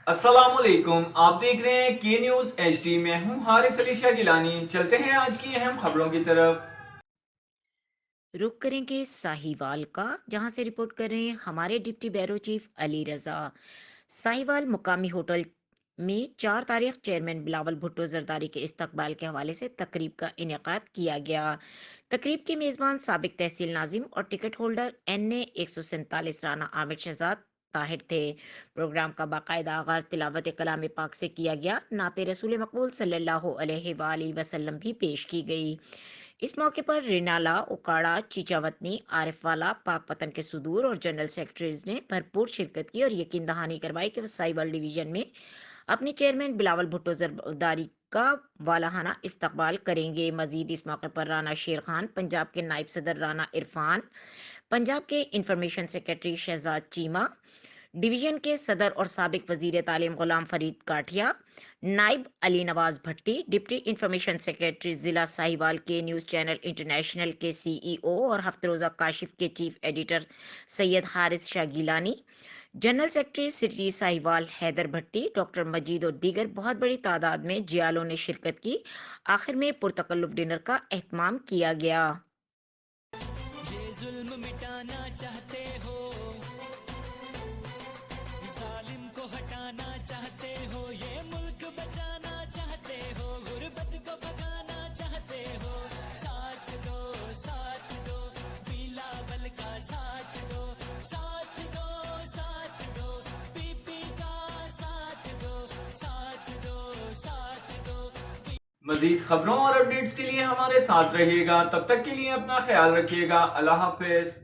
السلام علیکم، آپ دیکھ رہے ہیں کے نیوز ایچ ڈی۔ میں ہوں حارث علی شاہ گیلانی۔ چلتے ہیں آج کی اہم خبروں کی طرف۔ رخ کریں گے ساہیوال کا، جہاں سے رپورٹ کر رہے ہیں ہمارے deputy bureau chief Ali Raza. Sahiwal مقامی ہوٹل میں 4 تاریخ چیئرمین بلاول بھٹو زرداری کے استقبال کے حوالے سے تقریب کا انعقاد کیا گیا۔ تقریب کے میزبان سابق تحصیل ناظم اور ٹکٹ ہولڈر NA 147 رانا عامر شہزاد طاہر تھے۔ پروگرام کا باقاعدہ آغاز تلاوت کلام پاک سے کیا گیا۔ نعت رسول مقبول صلی اللہ علیہ وآلہ وسلم بھی پیش کی گئی۔ اس موقع پر رینالا اکاڑا، چیچا وطنی، عارف والا، پاک پتن کے صدور اور جنرل سیکرٹریز نے بھرپور شرکت کی اور یقین دہانی کروائی کہ وہ ساہیوال ڈویژن میں اپنے چیئرمین بلاول بھٹو زرداری کا والہانہ استقبال کریں گے۔ مزید اس موقع پر رانا شیر خان، پنجاب کے نائب صدر رانا عرفان، پنجاب کے information secretary Shahzad Cheema, division کے صدر اور سابق وزیر تعلیم غلام فرید کاٹھیا، نائب Ali Nawaz Bhatti, deputy information secretary ضلع ساہیوال کے نیوز چینل انٹرنیشنل کے CEO اور ہفت روزہ کاشف کے chief editor Syed Haris Shah Gilani, general secretary city Sahiwal Haider Bhatti, doctor Majeed اور دیگر بہت بڑی تعداد میں جیالوں نے شرکت کی۔ آخر میں پرتکلف ڈنر کا اہتمام کیا گیا۔ یہ ظلم مٹانا چاہتے ہو، ظالم کو ہٹانا چاہتے ہو، یہ ملک بچانا چاہتے ہو، غربت کو بھگانا چاہتے ہو، ساتھ دو بلاول کا ساتھ دو، ساتھ دو ساتھ دو پی پی کا ساتھ دو، ساتھ دو ساتھ دو۔ مزید خبروں اور اپڈیٹس کے لیے ہمارے ساتھ رہیے گا۔ تب تک کے لیے اپنا خیال رکھیے گا۔ اللہ حافظ۔